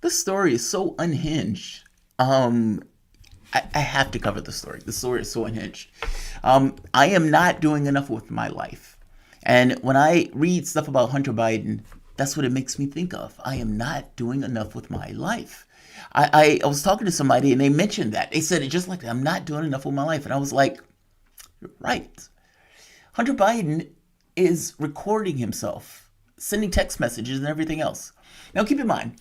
This story is so unhinged. Um, I have to cover the story. The story is so unhinged. I am not doing enough with my life. And when I read stuff about Hunter Biden, that's what it makes me think of. I am not doing enough with my life. I was talking to somebody and they mentioned that. They said it just like that. I'm not doing enough with my life. And I was like, you're right. Hunter Biden is recording himself, sending text messages and everything else. Now keep in mind,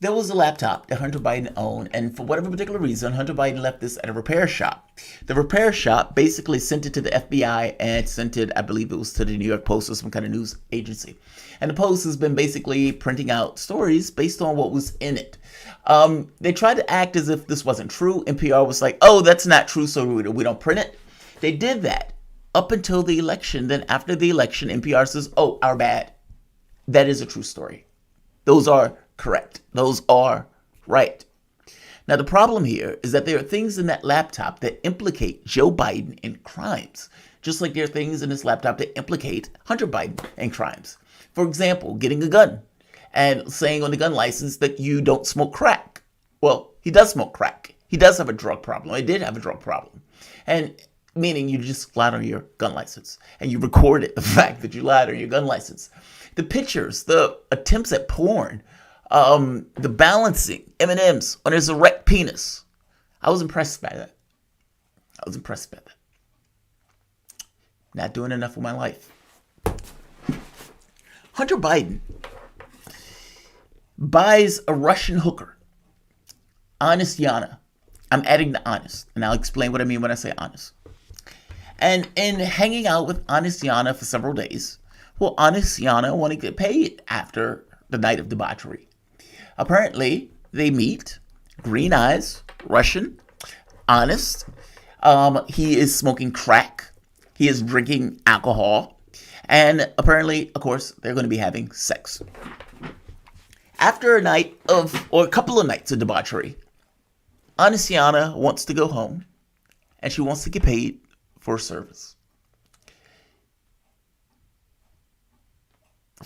there was a laptop that Hunter Biden owned, and for whatever particular reason, Hunter Biden left this at a repair shop. The repair shop basically sent it to the FBI and sent it, I believe it was to the New York Post or some kind of news agency. And the Post has been basically printing out stories based on what was in it. They tried to act as if this wasn't true. NPR was like, oh, that's not true, so we don't print it. They did that up until the election. Then after the election, NPR says, oh, our bad. That is a true story. Those are correct. Those are right. Now, the problem here is that there are things in that laptop that implicate Joe Biden in crimes, just like there are things in this laptop that implicate Hunter Biden in crimes. For example, getting a gun and saying on the gun license that you don't smoke crack. Well, he does smoke crack. He does have a drug problem. He did have a drug problem. And meaning you just lied on your gun license and you recorded the fact that you lied on your gun license. The pictures, the attempts at porn, the balancing M&Ms on his erect penis. I was impressed by that. Not doing enough with my life. Hunter Biden buys a Russian hooker, Honest Yanna. I'm adding the honest, and I'll explain what I mean when I say honest. And in hanging out with Honest Yanna for several days, well, Honest Yanna want to get paid after the night of debauchery. Apparently, they meet, green eyes, Russian, honest. He is smoking crack. He is drinking alcohol. And apparently, of course, they're going to be having sex. After a night of, or a couple of nights of debauchery, Honest Yanna wants to go home, and she wants to get paid for service.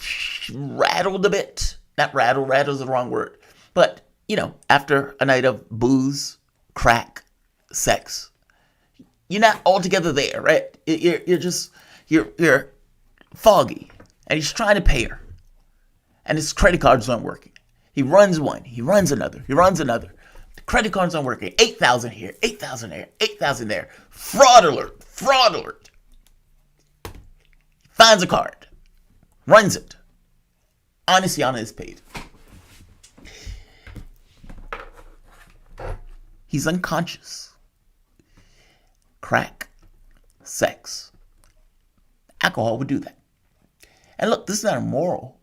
She rattled a bit. Not rattle's the wrong word. But, after a night of booze, crack, sex, you're not altogether there, right? You're foggy. And he's trying to pay her. And his credit cards aren't working. He runs one, he runs another. The credit cards aren't working. 8,000 here, 8,000 there, 8,000 there. Fraud alert. Finds a card. Runs it. Honest Yanna is paid. He's unconscious. Crack, sex, alcohol would do that. And look, this is not a moral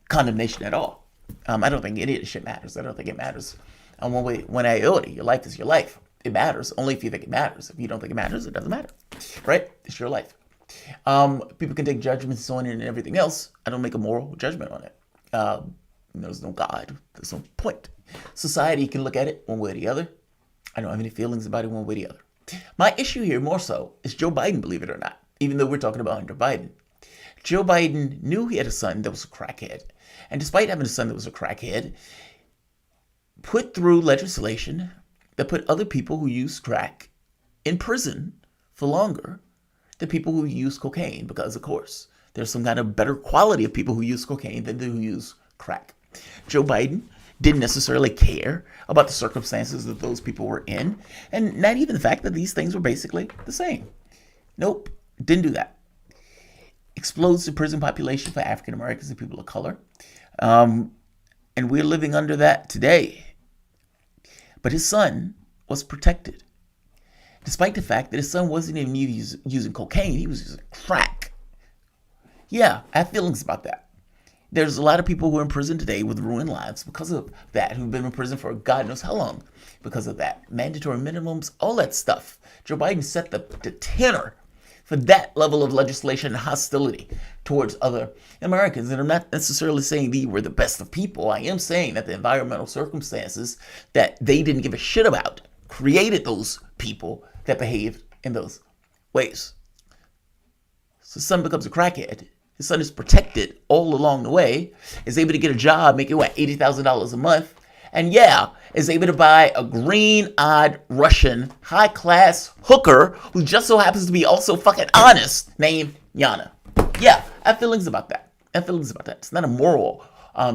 condemnation at all. I don't think any of this shit matters. I don't think it matters one iota. Your life is your life. It matters only if you think it matters. If you don't think it matters, it doesn't matter. Right? It's your life. People can take judgments on it and everything else. I don't make a moral judgment on it. There's no God. There's no point. Society can look at it one way or the other. I don't have any feelings about it one way or the other. My issue here more so is Joe Biden, believe it or not, even though we're talking about Hunter Biden. Joe Biden knew he had a son that was a crackhead. And despite having a son that was a crackhead, put through legislation that put other people who use crack in prison for longer than people who use cocaine. Because, of course, there's some kind of better quality of people who use cocaine than who use crack. Joe Biden didn't necessarily care about the circumstances that those people were in. And not even the fact that these things were basically the same. Nope, didn't do that. Explodes the prison population for African Americans and people of color. And we're living under that today. But his son was protected. Despite the fact that his son wasn't even using cocaine, he was using crack. Yeah, I have feelings about that. There's a lot of people who are in prison today with ruined lives because of that, who've been in prison for God knows how long because of that. Mandatory minimums, all that stuff. Joe Biden set the tenor for that level of legislation and hostility towards other Americans. And I'm not necessarily saying they were the best of people. I am saying that the environmental circumstances that they didn't give a shit about created those people that behaved in those ways. So son becomes a crackhead. His son is protected all along the way, is able to get a job, making $80,000 a month, and is able to buy a green-eyed Russian high-class hooker who just so happens to be also fucking honest, named Yanna. I have feelings about that. It's not a moral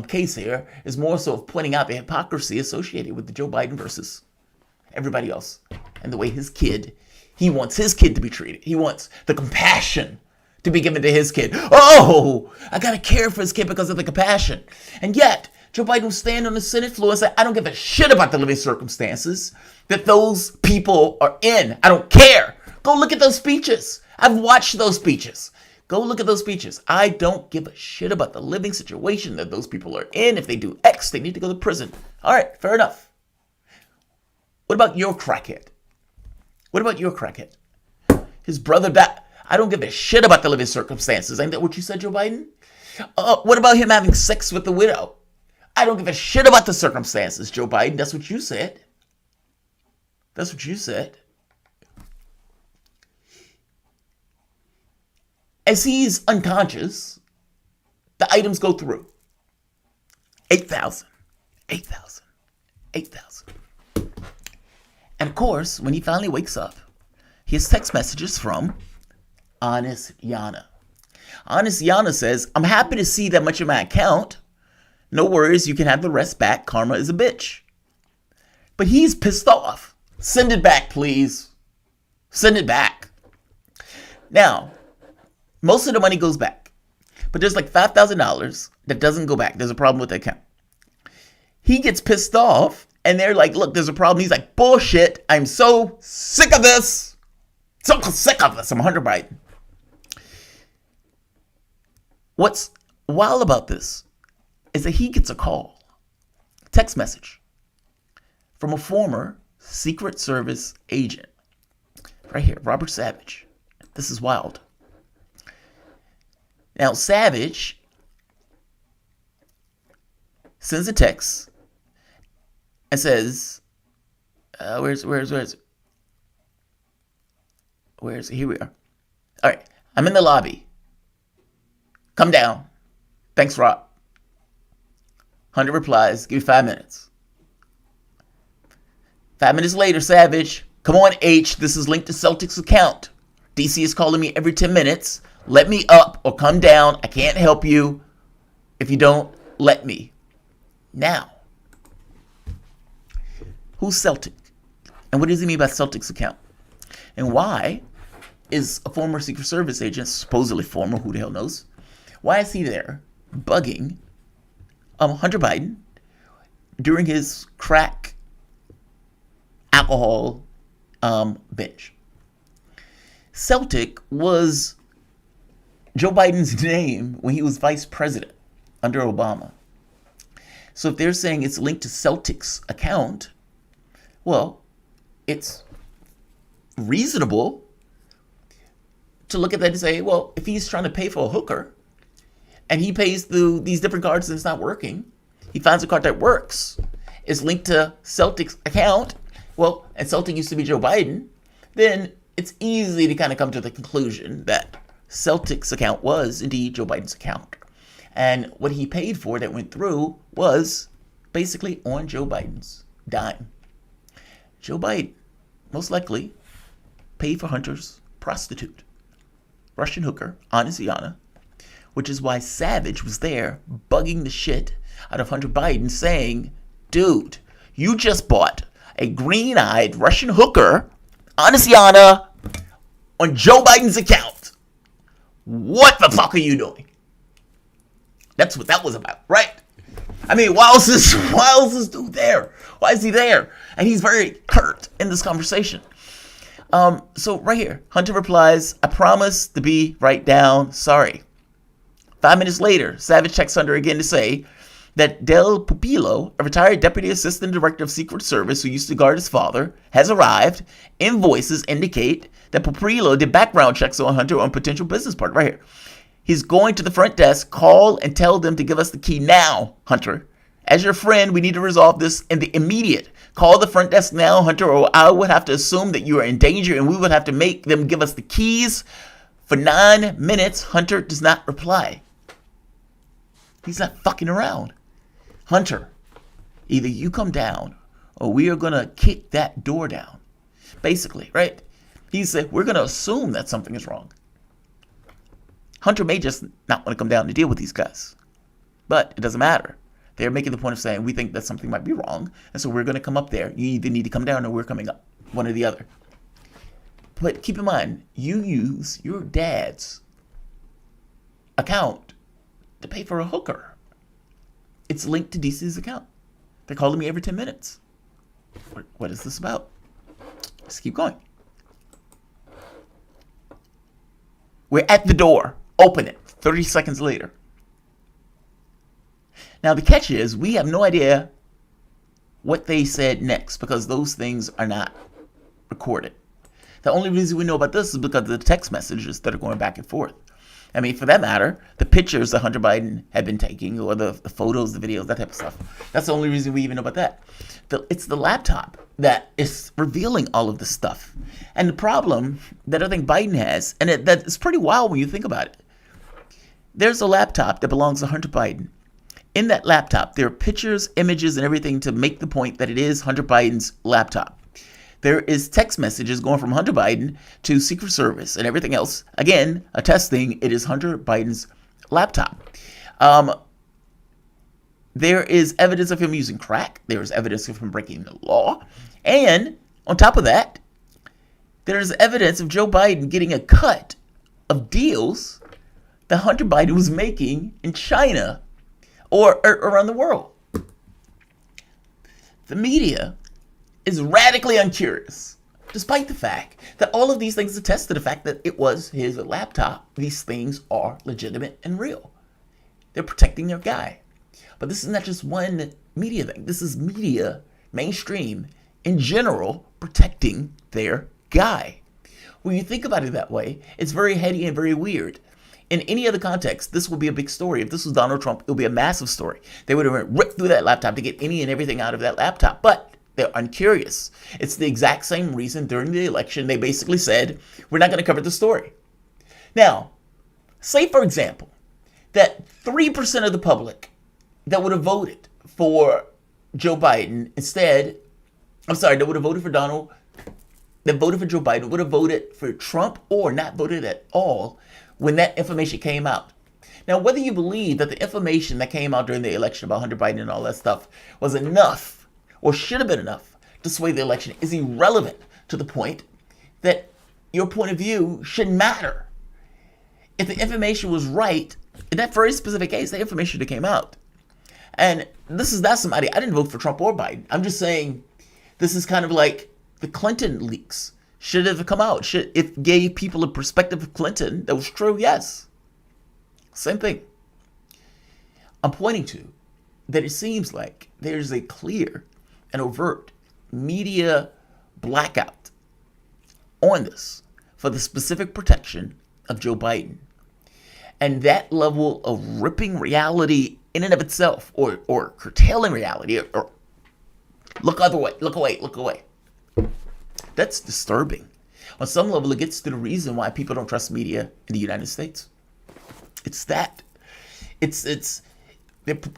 case here. It's more so of pointing out the hypocrisy associated with the Joe Biden versus everybody else, and the way he wants his kid to be treated. He wants the compassion to be given to his kid. Oh, I gotta care for his kid because of the compassion. And yet, Joe Biden will stand on the Senate floor and say, I don't give a shit about the living circumstances that those people are in. I don't care. Go look at those speeches. I've watched those speeches. Go look at those speeches. I don't give a shit about the living situation that those people are in. If they do X, they need to go to prison. All right, fair enough. What about your crackhead? His brother died. I don't give a shit about the living circumstances. Ain't that what you said, Joe Biden? What about him having sex with the widow? I don't give a shit about the circumstances, Joe Biden. That's what you said. As he's unconscious, the items go through. 8,000. And of course, when he finally wakes up, he has text messages from Honest Yanna. Honest Yanna says, I'm happy to see that much of my account. No worries, you can have the rest back. Karma is a bitch. But he's pissed off. Send it back, please. Send it back. Now, most of the money goes back. But there's like $5,000 that doesn't go back. There's a problem with the account. He gets pissed off, and they're like, look, there's a problem. He's like, bullshit. I'm so sick of this. I'm Hunter Biden. What's wild about this is that he gets a call, text message, from a former Secret Service agent. Right here, Robert Savage. This is wild. Now, Savage sends a text and says, where's it? Here we are. All right, I'm in the lobby. Come down. Thanks, Rob. Hunter replies, give me 5 minutes. 5 minutes later, Savage, come on, H, this is linked to Celtics account. DC is calling me every 10 minutes. Let me up or come down. I can't help you if you don't let me. Now, who's Celtic? And what does he mean by Celtics account? And why is a former Secret Service agent, supposedly former, who the hell knows, why is he there bugging Hunter Biden during his crack alcohol binge? Celtic was Joe Biden's name when he was vice president under Obama. So if they're saying it's linked to Celtic's account, well, it's reasonable to look at that and say, well, if he's trying to pay for a hooker and he pays through these different cards and it's not working, he finds a card that works, is linked to Celtic's account, well, and Celtic used to be Joe Biden, then it's easy to kind of come to the conclusion that Celtic's account was indeed Joe Biden's account. And what he paid for that went through was basically on Joe Biden's dime. Joe Biden, most likely, paid for Hunter's prostitute, Russian hooker, Honest Yanna, which is why Savage was there bugging the shit out of Hunter Biden saying, dude, you just bought a green-eyed Russian hooker, Honest Yanna, on Joe Biden's account. What the fuck are you doing? That's what that was about, right? I mean, why else is this dude there? Why is he there? And he's very hurt in this conversation. So right here, Hunter replies, I promise to be right down. Sorry. 5 minutes later, Savage checks Hunter again to say that Del Pupillo, a retired deputy assistant director of Secret Service who used to guard his father, has arrived. Invoices indicate that Pupillo did background checks on Hunter on potential business partner. Right here. He's going to the front desk, call and tell them to give us the key now, Hunter. As your friend, we need to resolve this in the immediate. Call the front desk now, Hunter, or I would have to assume that you are in danger and we would have to make them give us the keys For 9 minutes, Hunter does not reply. He's not fucking around. Hunter, either you come down or we are going to kick that door down. Basically, right? He said, we're going to assume that something is wrong. Hunter may just not want to come down to deal with these guys. But it doesn't matter. They're making the point of saying, we think that something might be wrong, and so we're going to come up there. You either need to come down or we're coming up. One or the other. But keep in mind, you use your dad's account to pay for a hooker. It's linked to DC's account. They're calling me every 10 minutes. What is this about? Let's keep going. We're at the door. Open it. 30 seconds later. Now, the catch is we have no idea what they said next because those things are not recorded. The only reason we know about this is because of the text messages that are going back and forth. I mean, for that matter, the pictures that Hunter Biden had been taking or the photos, the videos, that type of stuff. That's the only reason we even know about that. It's the laptop that is revealing all of this stuff. And the problem that I think Biden has, and that is pretty wild when you think about it. There's a laptop that belongs to Hunter Biden. In that laptop, there are pictures, images, and everything to make the point that it is Hunter Biden's laptop. There is text messages going from Hunter Biden to Secret Service and everything else. Again, attesting it is Hunter Biden's laptop. There is evidence of him using crack. There is evidence of him breaking the law. And on top of that, there is evidence of Joe Biden getting a cut of deals that Hunter Biden was making in China or around the world. The media is radically uncurious, despite the fact that all of these things attest to the fact that it was his laptop. These things are legitimate and real. They're protecting their guy. But this is not just one media thing. This is media, mainstream, in general, protecting their guy. When you think about it that way, it's very heady and very weird. In any other context, this would be a big story. If this was Donald Trump, it would be a massive story. They would have ripped through that laptop to get any and everything out of that laptop. But they're uncurious. It's the exact same reason during the election they basically said, we're not going to cover the story. Now, say, for example, that 3% of the public that would have voted for Joe Biden that would have voted for that voted for Joe Biden would have voted for Trump or not voted at all when that information came out. Now, whether you believe that the information that came out during the election about Hunter Biden and all that stuff was enough or should have been enough to sway the election is irrelevant to the point that your point of view shouldn't matter. If the information was right, in that very specific case, the information that came out. And this is not somebody, I didn't vote for Trump or Biden. I'm just saying this is kind of like the Clinton leaks. Should it have come out? If gave people a perspective of Clinton that was true? Yes. Same thing. I'm pointing to that it seems like there's a clear and overt media blackout on this for the specific protection of Joe Biden. And that level of ripping reality in and of itself or curtailing reality or look other way, look away. That's disturbing. On some level, it gets to the reason why people don't trust media in the United States. It's that.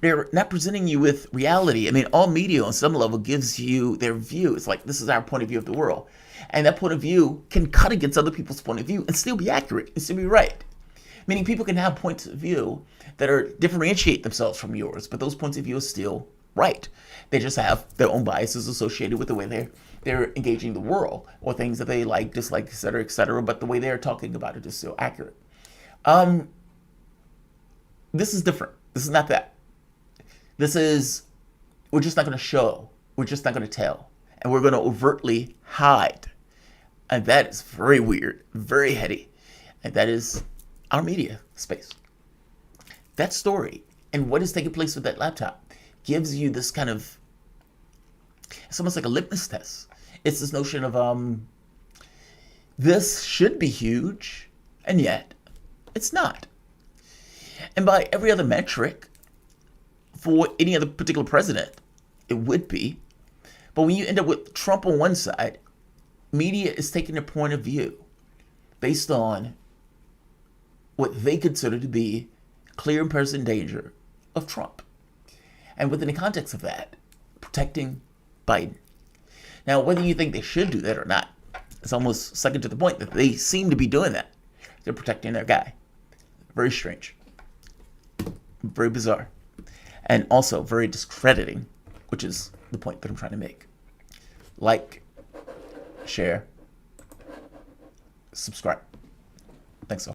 They're not presenting you with reality. I mean, all media on some level gives you their view. It's like, this is our point of view of the world. And that point of view can cut against other people's point of view and still be accurate and still be right. Meaning people can have points of view that differentiate themselves from yours, but those points of view are still right. They just have their own biases associated with the way they're engaging the world or things that they like, dislike, et cetera, but the way they're talking about it is still accurate. This is different. This is not that. This is, we're just not going to show. We're just not going to tell. And we're going to overtly hide. And that is very weird, very heady. And that is our media space. That story and what is taking place with that laptop gives you this kind of, it's almost like a litmus test. It's this notion of this should be huge, and yet it's not. And by every other metric, for any other particular president, it would be. But when you end up with Trump on one side, media is taking a point of view based on what they consider to be clear and present danger of Trump. And within the context of that, protecting Biden. Now, whether you think they should do that or not, it's almost second to the point that they seem to be doing that. They're protecting their guy. Very strange. Very bizarre. And also very discrediting, which is the point that I'm trying to make. Like, share, subscribe.